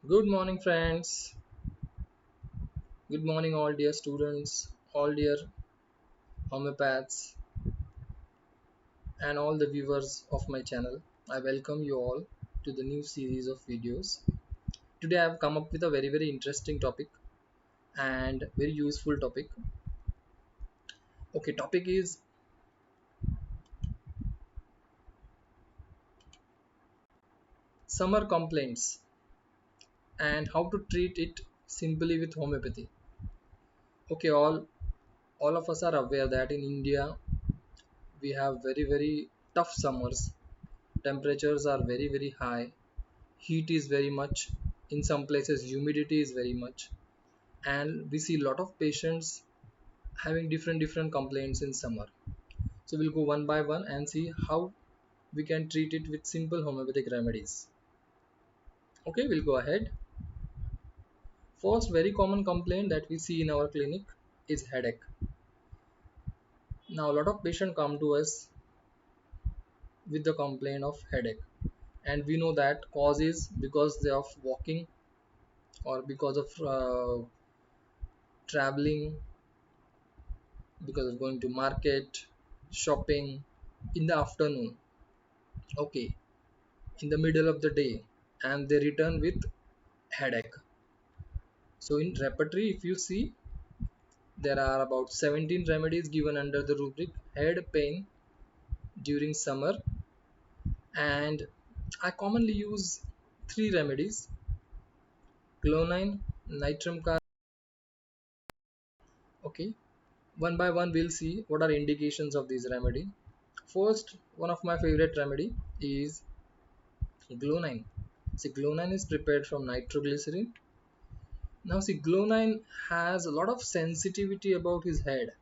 Good morning, friends. Good morning, all dear students, all dear homeopaths, and all the viewers of my channel. I welcome you all to the new series of videos. Today, I have come up with a very interesting topic and very useful topic. Okay, topic is summer complaints and how to treat it simply with homeopathy. Okay, all of us are aware that in India we have very tough summers. Temperatures are very high, heat is very much, in some places humidity is very much, and we see a lot of patients having different complaints in summer. So we'll go one by one and see how we can treat it with simple homeopathic remedies. Okay, we'll go ahead. First very common complaint that we see in our clinic is headache. Now a lot of patients come to us with the complaint of headache, and we know that cause is because they are walking or because of traveling, because of going to market, shopping in the afternoon, okay, in the middle of the day, and they return with headache. So in repertory, if you see, there are about 17 remedies given under the rubric head pain during summer, and I commonly use three remedies: clonine, nitrum carb. Okay, one by one we'll see what are indications of these remedy. First, one of my favorite remedy is Gluonine. See, Gluonine is prepared from nitroglycerin. Now, see, Gluonine has a lot of sensitivity about his head.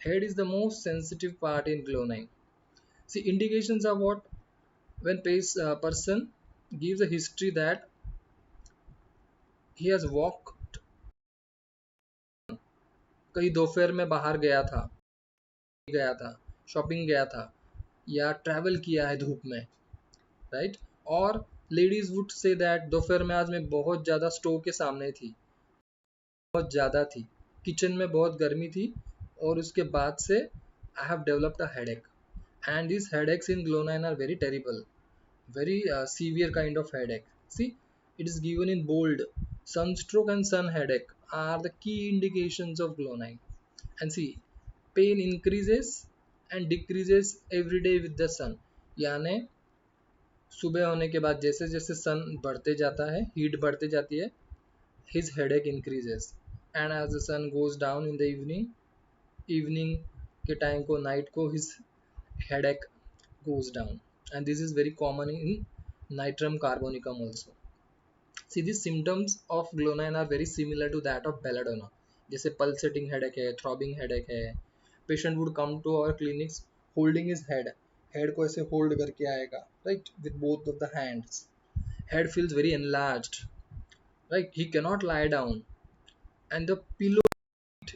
Head is the most sensitive part in Gluonine. See, indications are what? When person gives a history that he has walked, कहीं दोपहर में बाहर गया था, shopping गया था, या travel किया है धूप में, राइट? और लेडीज वुड से दैट दोपहर में आज मैं बहुत ज़्यादा स्टोव के सामने थी, बहुत ज़्यादा थी, किचन में बहुत गर्मी थी, और उसके बाद से I have developed a headache, and these headaches in Gluonine are very terrible, very severe kind of headache. See, it is given in bold. Sunstroke and sun headache are the key indications of Gluonine. And see, pain increases and decreases every day with the sun. यानी सुबह होने के बाद जैसे जैसे सन बढ़ते जाता है, हीट बढ़ते जाती है, his headache increases, and as the sun goes down in the evening के टाइम को, नाइट को, his headache goes down, and this is very common in Natrum carbonicum also. See, these symptoms of Gluonine are very similar to that of belladonna. जैसे pulsating headache है, throbbing headache है. Patient would come to our clinics holding his head को ऐसे hold करके आएगा, right, with both of the hands. Head feels very enlarged, right? He cannot lie down, and the pillow,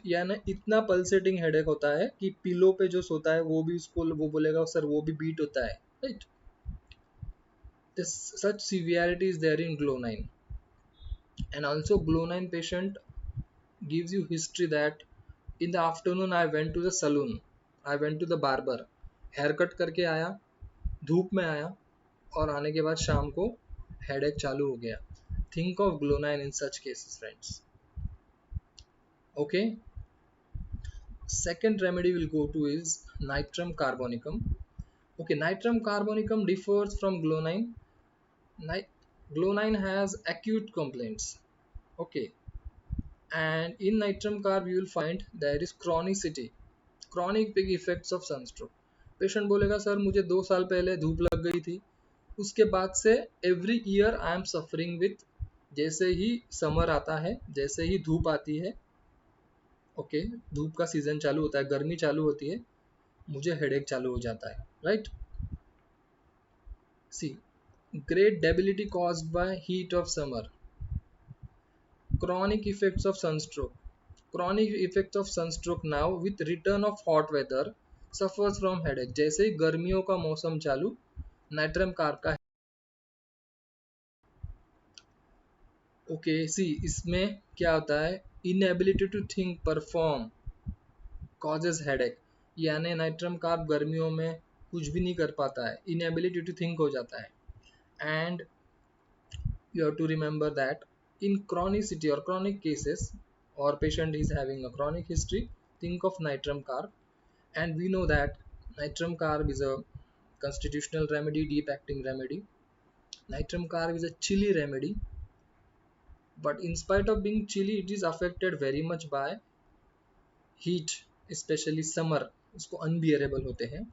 यानी इतना pulsating headache होता है कि पिलो पे जो सोता है वो भी उसको वो बोलेगा सर वो भी बीट होता है, right? This such severity is there in Gluonine. And also Gluonine patient gives you history that in the afternoon I went to the saloon, I went to the barber, hair cut करके आया, धूप में आया, और आने के बाद शाम को हेडेक चालू हो गया. Think of Gluonine in such cases, friends. Okay, second remedy we'll go to is Natrum carbonicum. Okay, Natrum carbonicum differs from Gluonine. Gluonine has acute complaints, okay, and in Natrum carb you will find there is chronicity, chronic big effects of sunstroke. Patient बोलेगा sir मुझे 2 साल पहले धूप लग गई थी, उसके बाद से every year I am suffering with, जैसे ही समर आता है, जैसे ही धूप आती है, ओके, धूप का सीजन चालू होता है, गर्मी चालू होती है, मुझे हेडेक चालू हो जाता है, right? C, great debility caused by heat of summer, chronic effects of sunstroke, chronic effects of sunstroke now with return of hot weather, suffers from headache. जैसे ही गर्मियों का मौसम चालू, नाइट्रम कार्ब का ओके सी, इसमें क्या होता है, inability to think perform causes headache, यानी नाइट्रम कार्ब गर्मियों में कुछ भी नहीं कर पाता है, इनएबिलिटी टू थिंक हो जाता है। And you have to remember that in chronicity or chronic cases, or patient is having a chronic history, think of nitram carb. And we know that nitram carb is a constitutional remedy, deep acting remedy. Nitram carb is a chilly remedy, but in spite of being chilly, it is affected very much by heat, especially summer, उसको unbearable होते हैं.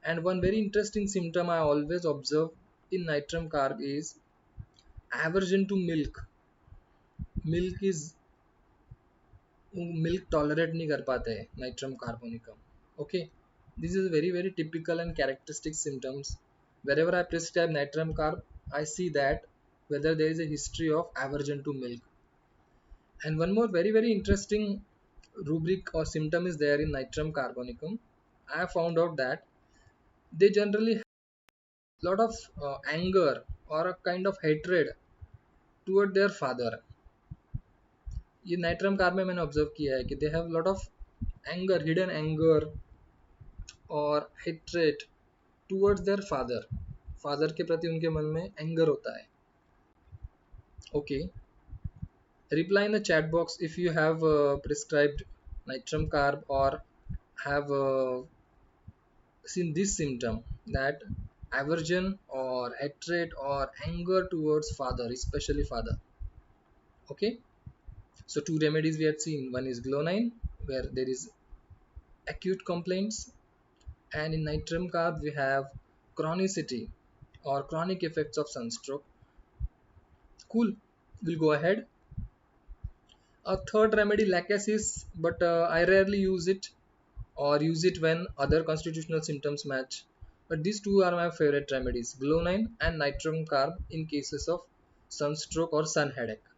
And one very interesting symptom I always observe in nitram carb is aversion to milk. Milk is milk tolerate नहीं कर पाते हैं nitrum carbonicum. Okay, this is very very typical and characteristic symptoms. wherever I prescribe nitram carb, I see that whether there is a history of aversion to milk. And one more very very interesting rubric or symptom is there in nitram carbonicum. I have found out that they generally have a lot of anger or a kind of hatred toward their father. ये natrum carb में मैंने observe किया है कि they have lot of anger, hidden anger और hatred towards their father. Father के प्रति उनके मन में एंगर होता है. Okay, reply in the chat box if you have prescribed nitram carb or have seen this symptom, that aversion or hatred or anger towards father, especially father. Okay, so two remedies we had seen. One is glonine, where there is acute complaints, and in nitram carb we have chronicity or chronic effects of sunstroke. Cool, we'll go ahead. A third remedy, lachesis, but I rarely use it or use it when other constitutional symptoms match. But these two are my favorite remedies, glonine and nitram carb, in cases of sunstroke or sun headache.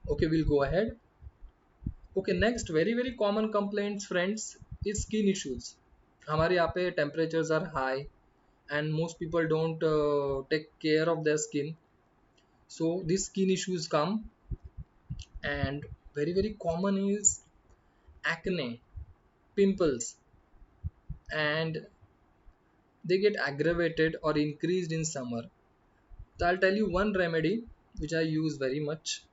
Okay, we'll go ahead. Okay, next very very common complaints friends is skin issues. हमारे यहाँ पे temperatures are high and most people don't take care of their skin, so these skin issues come. And very very common is acne, pimples, and they get aggravated or increased in summer. So I'll tell you one remedy which I use very much,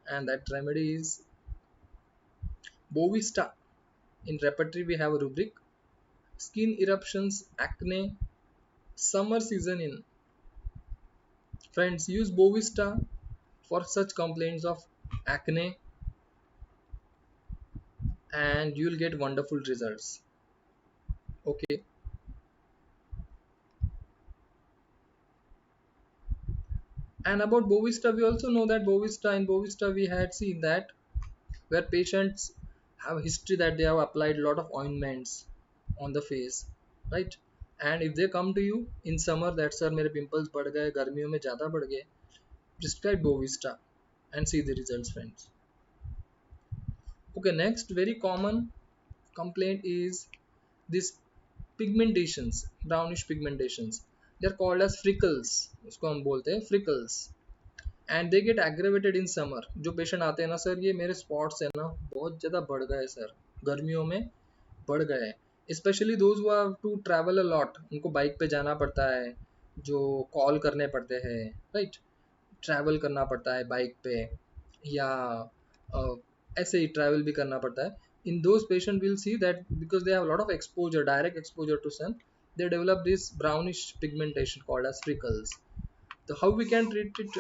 and that remedy is Bovista. In repertory we have a rubric, skin eruptions, acne, summer season in. Friends, use Bovista for such complaints of acne and you'll get wonderful results. Okay, and about Bovista, we also know that in Bovista we had seen that where patients have history that they have applied a lot of ointments on the face, right? And if they come to you in summer that sir मेरे pimples बढ़ गए, गर्मियों में ज़्यादा बढ़ गए, prescribe Bovista and see the results friends. Okay, next very common complaint is this pigmentations, brownish pigmentations. They are called as freckles, उसको हम बोलते हैं freckles. And they get aggravated in summer. जो पेशेंट आते हैं ना, सर ये मेरे स्पॉट्स है ना बहुत ज़्यादा बढ़ गए सर, गर्मियों में बढ़ गए. Specially those who have to travel a lot, उनको बाइक पे जाना पड़ता है, जो कॉल करने पड़ते हैं, राइट, ट्रैवल करना पड़ता है बाइक पे, या ऐसे ही ट्रैवल भी करना पड़ता है. In those patient will see that because they have lot of exposure, direct exposure to sun, they develop this brownish pigmentation called as freckles. So how we can treat it,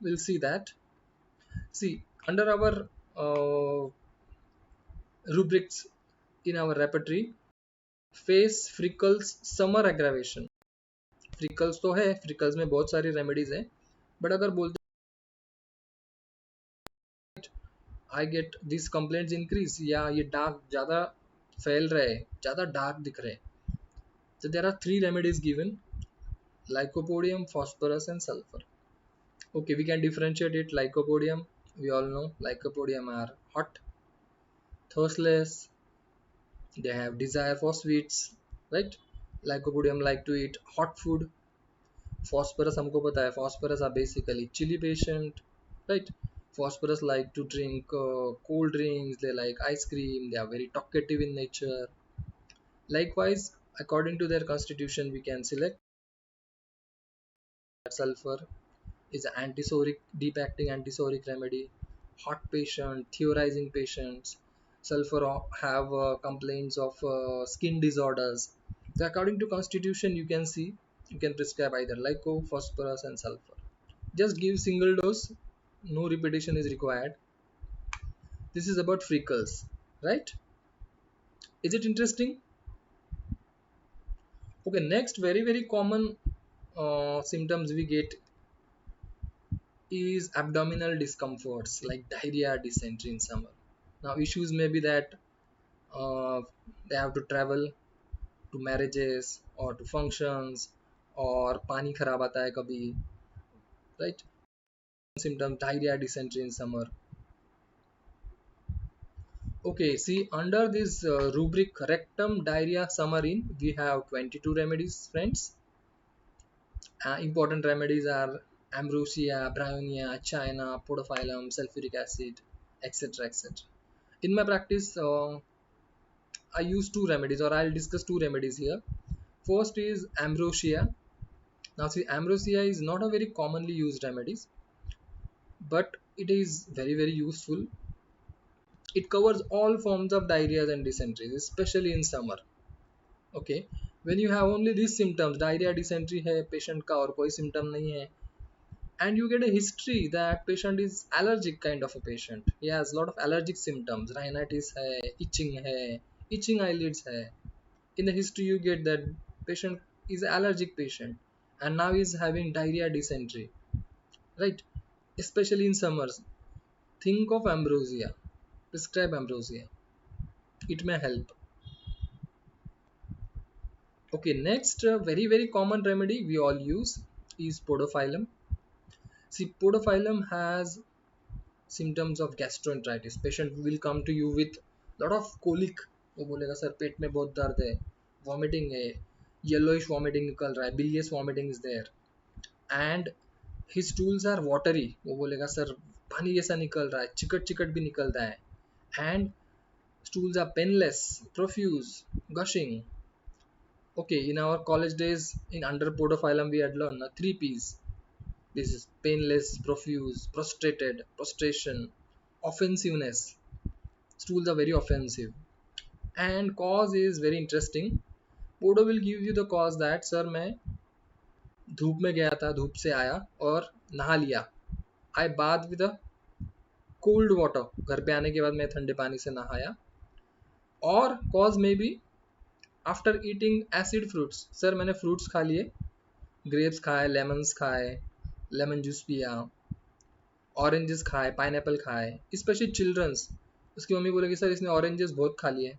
we'll see that. See, under our rubrics in our repertory, face freckles summer aggravation. freckles तो है, freckles में बहुत सारी remedies हैं, but अगर बोलते I get these complaints increase या ये dark ज़्यादा फैल रहे, ज़्यादा dark दिख रहे, so there are 3 remedies given, lycopodium, phosphorus and sulfur. Okay, we can differentiate it. Lycopodium, we all know lycopodium are hot, thirstless, they have desire for sweets, right? Lycopodium like to eat hot food. Phosphorus हमको पता है, phosphorus are basically chilly patient. right? Phosphorus like to drink cold drinks, they like ice cream, they are very talkative in nature. Likewise, according to their constitution, we can select that sulfur is an antisoric, deep acting antisoric remedy. Hot patient, theorizing patients, sulfur have complaints of skin disorders. So according to constitution, you can see you can prescribe either lyco, phosphorus, and sulfur. Just give single dose, no repetition is required. This is about freckles, right? Is it interesting? Okay, next very common symptoms we get is abdominal discomforts like diarrhea, dysentery in summer. Now issues may be that uh, they have to travel to marriages or to functions, और पानी खराब आता है कभी, right? Symptoms diarrhea, dysentery in summer. Okay, see under this rubric rectum diarrhea summer in, we have 22 remedies, friends. Important remedies are ambrosia, bryonia, china, podophyllum, sulfuric acid, etc. etc. In my practice, I use two remedies, or I'll discuss two remedies here. First is ambrosia. Now, see, ambrosia is not a very commonly used remedy, but it is very useful. It covers all forms of diarrhea and dysentery, especially in summer. Okay, when you have only these symptoms, diarrhea, dysentery है, patient का और कोई symptom नहीं है, and you get a history that patient is allergic kind of a patient. He has a lot of allergic symptoms. Rhinitis hai, itching eyelids hai. In the history you get that patient is allergic patient and now is having diarrhea, dysentery, right? Especially in summers. Think of ambrosia. Prescribe ambrosia. It may help. Okay, next very common remedy we all use is podophyllum. See, podophyllum has symptoms of gastroenteritis. Patient will come to you with lot of colic. वो बोलेगा sir पेट में बहुत दर्द है, vomiting है, yellowish vomiting निकल रहा है, bilious vomiting is there, and his stools are watery. वो बोलेगा सर पानी जैसा निकल रहा है, चिकट चिकट भी निकलता है, and stools are painless, profuse, gushing. Okay, in our college days in under podophyllum we had learned three P's. This is painless, profuse, prostrated, prostration, offensiveness. Stools are very offensive. And cause is very interesting. Podo will give you the cause that sir मैं धूप में गया था, धूप से आया और नहा लिया. I bathed with a cold water. घर पे आने के बाद मैं ठंडे पानी से नहाया. और cause may be after eating acid fruits. Sir मैंने fruits खा लिए, grapes खाए, lemons खाए, lemon juice पिया, ऑरेंजेस खाए, पाइनएप्पल खाए, स्पेशली चिल्ड्रंस. उसकी मम्मी बोलेगी सर इसने ऑरेंजेस बहुत खा लिए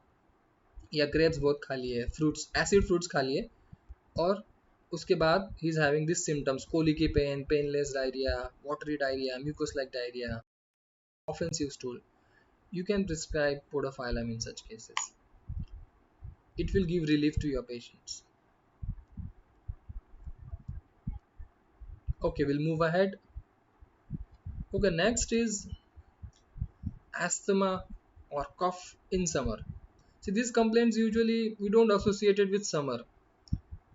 या ग्रेप्स बहुत खा लिए, फ्रूट्स एसिड फ्रूट्स खा लिए, और उसके बाद ही is having this symptoms colicky pain, painless diarrhoea, watery diarrhoea, mucus like diarrhoea, offensive stool. You can prescribe podophyllum in such cases. It will give relief to your patients. Okay, we'll move ahead. Okay, next is asthma or cough in summer. See, these complaints usually we don't associate it with summer.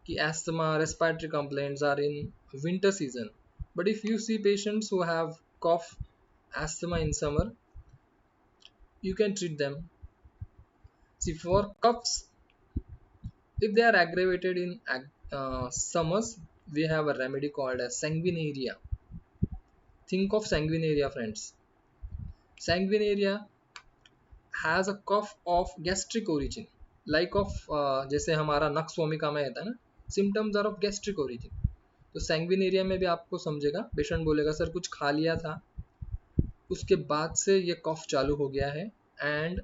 कि asthma, respiratory complaints are in winter season. But if you see patients who have cough, asthma in summer, you can treat them. See, for coughs, if they are aggravated in summers, we have a remedy called as sanguinaria. Think of sanguinaria, friends. Sanguinaria has a cough of gastric origin. Like of जैसे हमारा nux vomica में रहता है ना, symptoms are of gastric origin. तो sanguinaria में भी आपको समझेगा, पेशेंट बोलेगा सर कुछ खा लिया था, उसके बाद से ये कफ चालू हो गया है, and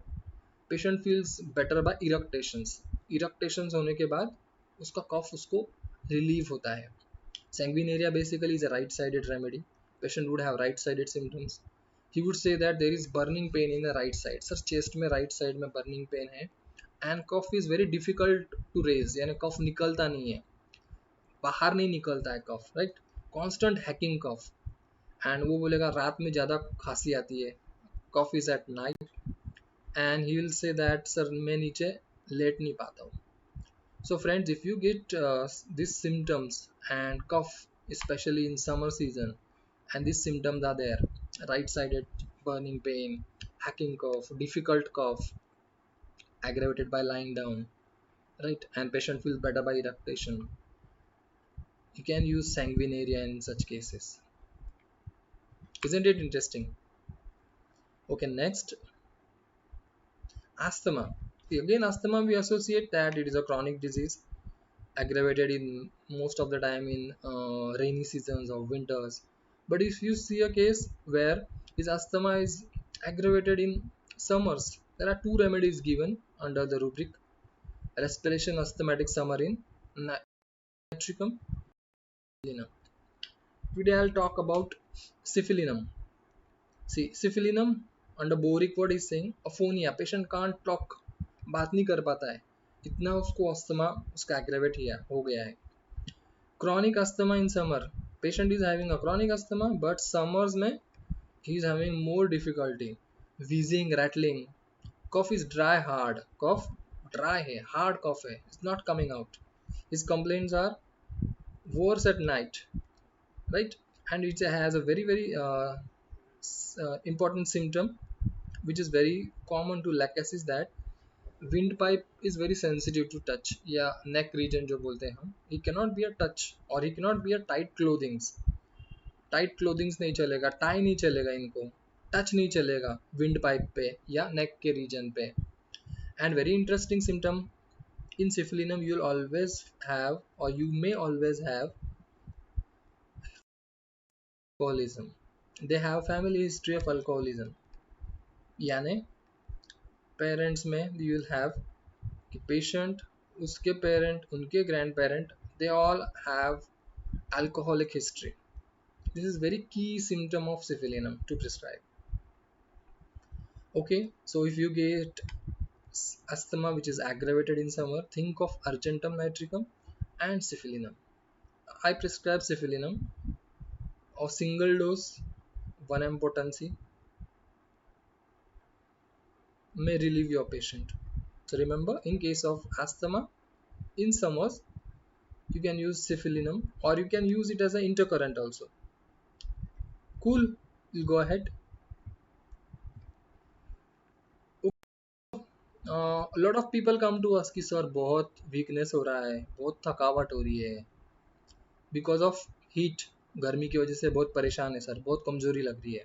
patient feels better by eructations. Eructations होने के बाद उसका कफ उसको रिलीव होता है. Sanguinaria basically is a right sided remedy. Patient would have right sided symptoms. He would say that there is burning pain in the right side. Sir chest में right side में burning pain है, and cough is very difficult to raise, यानी cough निकलता नहीं है, बाहर नहीं निकलता है कफ, right? Constant hacking cough, and वो बोलेगा रात में ज़्यादा खांसी आती है, cough is at night, and he will say that sir मैं नीचे लेट नहीं पाता हूँ. So friends, if you get these symptoms and cough, especially in summer season, and these symptoms are there, right-sided burning pain, hacking cough, difficult cough, aggravated by lying down, right, and patient feels better by eructation, you can use sanguinaria in such cases. Isn't it interesting? Okay, next, asthma. Again, asthma we associate that it is a chronic disease aggravated in most of the time in rainy seasons or winters. But if you see a case where his asthma is aggravated in summers, there are two remedies given under the rubric respiration asthmatic summer in nitricum. Today I'll talk about syphilinum. See, syphilinum under boric word is saying aphonia, patient can't talk, बात नहीं कर पाता है, इतना उसको asthma उसका aggravate हो गया है. Chronic asthma in summer, patient is having a chronic asthma but summers में he is having more difficulty, wheezing, rattling, cough is dry, hard cough, dry है, hard cough है, it's not coming out, his complaints are worse at night, right, and it has a very important symptom which is very common to laches is that windpipe is very sensitive to touch या neck region जो बोलते हैं हम, he cannot be a touch or he cannot be a tight clothings नहीं चलेगा, tie नहीं चलेगा, इनको टच नहीं चलेगा विंड पाइप पे या नेक के रीजन पे. And very interesting symptom in syphilinum you'll always have or you may always have alcoholism. They have family history of alcoholism, यानी पेरेंट्स में you will have कि patient, उसके पेरेंट, उनके grand parent, they all have alcoholic history. This is very key symptom of syphilinum to prescribe. Okay, so if you get asthma which is aggravated in summer, think of argentum nitricum and syphilinum. I prescribe syphilinum of single dose 1 mg potency may relieve your patient. So remember, in case of asthma in summers you can use syphilinum or you can use it as an intercurrent also. Cool, we'll go ahead. A lot of people come to us कि sir बहुत weakness हो रहा है, बहुत थकावट हो रही है बिकॉज ऑफ हीट, गर्मी की वजह से बहुत परेशान है सर, बहुत कमजोरी लग रही है.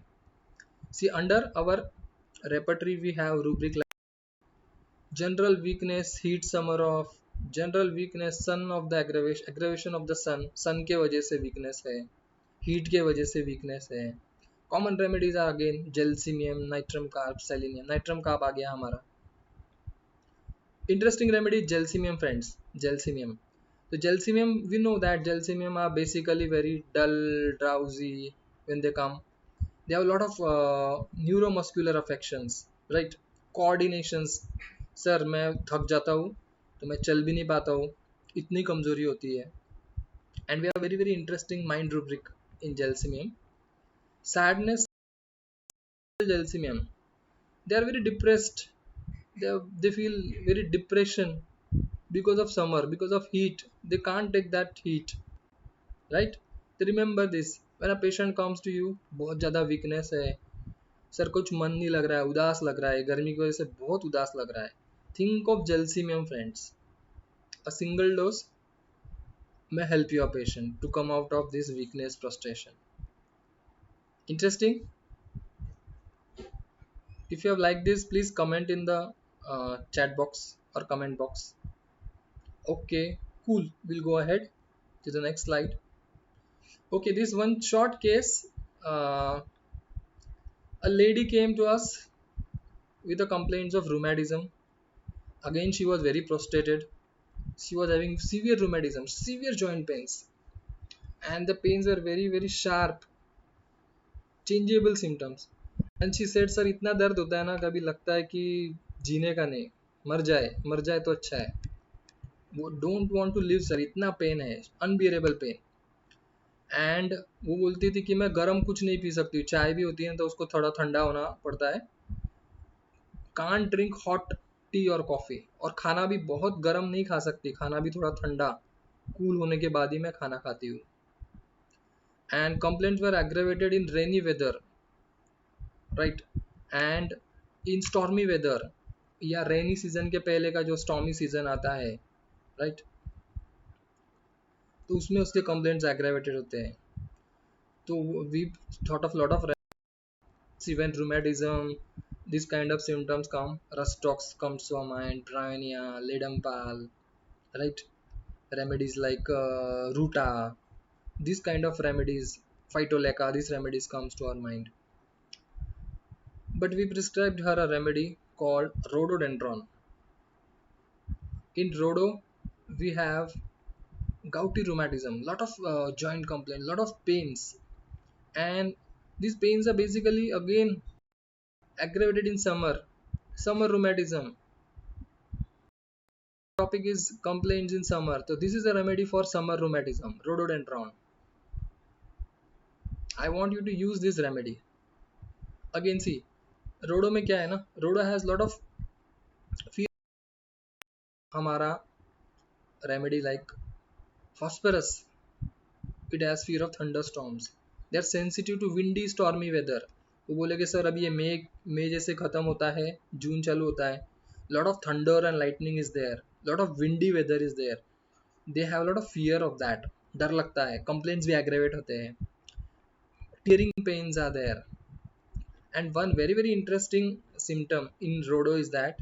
See under our repertory we have rubric general weakness, heat summer of, general weakness, sun of the aggravation of the sun, sun के वजह से वीकनेस है, हीट के वजह से वीकनेस है. Common remedies are again gelsemium, natrum carb, selenium. Natrum carb आ गया हमारा. Interesting remedy gelsemium, friends. Gelsemium. So gelsemium, we know that gelsemium are basically very dull, drowsy when they come. They have a lot of neuromuscular affections, right? Coordinations. Sir मैं थक जाता हूँ तो मैं चल भी नहीं पाता हूँ, इतनी कमजोरी होती है. And we have very interesting mind rubric in gelsemium. Sadness, gelsemium. They are very depressed. They feel very depression because of summer, because of heat, they can't take that heat, right? So remember this, when a patient comes to you, बहुत ज़्यादा weakness है sir, कुछ मन नहीं लग रहा है, उदास लग रहा है, गर्मी की वजह से बहुत उदास लग रहा है, think of gelsemium, friends. A single dose may help your patient to come out of this weakness, frustration. Interesting. If you have liked this, please comment in the chat box or comment box. Okay, cool, we'll go ahead to the next slide. Okay, this one short case, a lady came to us with the complaints of rheumatism. Again, she was very prostrated, she was having severe rheumatism, severe joint pains, and the pains were very sharp, changeable symptoms. And she said sir इतना दर्द होता है ना, कभी लगता है कि जीने का नहीं, मर जाए तो अच्छा है, वो don't want to live sir, इतना पेन है, अनबियरेबल पेन. एंड वो बोलती थी कि मैं गर्म कुछ नहीं पी सकती, चाय भी होती है तो उसको थोड़ा ठंडा होना पड़ता है, कांट ड्रिंक हॉट टी और कॉफ़ी, और खाना भी बहुत गर्म नहीं खा सकती, खाना भी थोड़ा ठंडा कूल होने के बाद ही मैं खाना खाती हूँ। And complaints were aggravated in rainy weather, right, and in stormy weather, या रेनी सीजन के पहले का जो स्टॉर्मी सीजन आता है, राइट, तो उसमें उसके कंप्लेंट्स एग्रेवेटेड होते हैं। तो we thought of lot of even rheumatism, this kind of symptoms come, rust talks comes to our mind, Rheumatism, Ledampal, right? Remedies like Ruta, these kind of remedies, Phytoleca, these remedies comes to our mind. But we prescribed her a remedy called rhododendron. In rhodo, we have gouty rheumatism, lot of joint complaint, lot of pains, and these pains are basically again aggravated in summer rheumatism. Topic is complaints in summer, so this is a remedy for summer rheumatism, rhododendron. I want you to use this remedy. Again, see, रोडो में क्या है ना, रोडो has lot of fear. हमारा remedy like phosphorus, it has fear of thunderstorms, they are sensitive to windy stormy weather. वो बोलेगे sir अभी ये मई जैसे खत्म होता है, जून चालू होता है, lot of thunder and lightning is there, lot of windy weather is there, they have lot of fear of that, डर लगता है, कंप्लेंट्स भी एग्रेवेट होते हैं, tearing pains are there. And one very interesting symptom in rhodo is that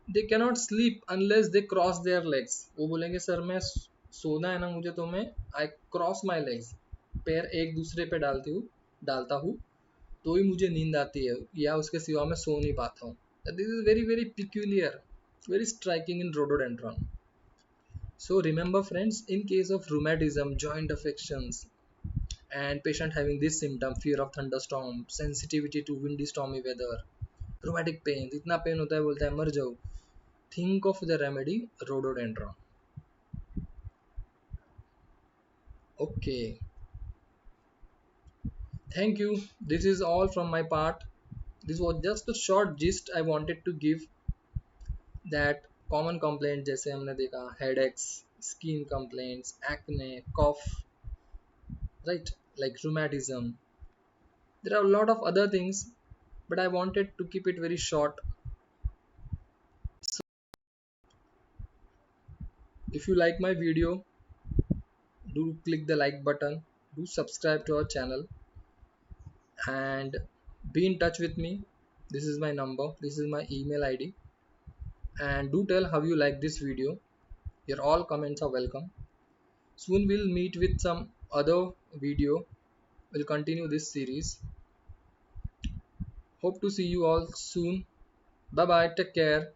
they cannot sleep unless they cross their legs. वो बोलेंगे sir मैं सोना है ना मुझे तो मैं आई क्रॉस माई लेग्स, पैर एक दूसरे पे डालता हूँ तो ही मुझे नींद आती है, या उसके सिवा मैं सो नहीं पाता हूँ. This is very peculiar, very striking in rhododendron. So remember friends, in case of rheumatism, joint affections, and patient having this symptom, fear of thunderstorm, sensitivity to windy stormy weather, rheumatic pain, इतना pen होता है बोलता है मर जाओ, think of the remedy rhododendron. Okay, thank you, this is all from my part. This was just a short gist I wanted to give, that common complaint जैसे हमने देखा headaches, skin complaints, acne, cough, right, like rheumatism. There are a lot of other things, but I wanted to keep it very short. So if you like my video, do click the like button, do subscribe to our channel, and be in touch with me. This is my number, this is my email ID, and do tell how you like this video. Your all comments are welcome. Soon we'll meet with some other video. We'll continue this series. Hope to see you all soon. Bye bye, take care.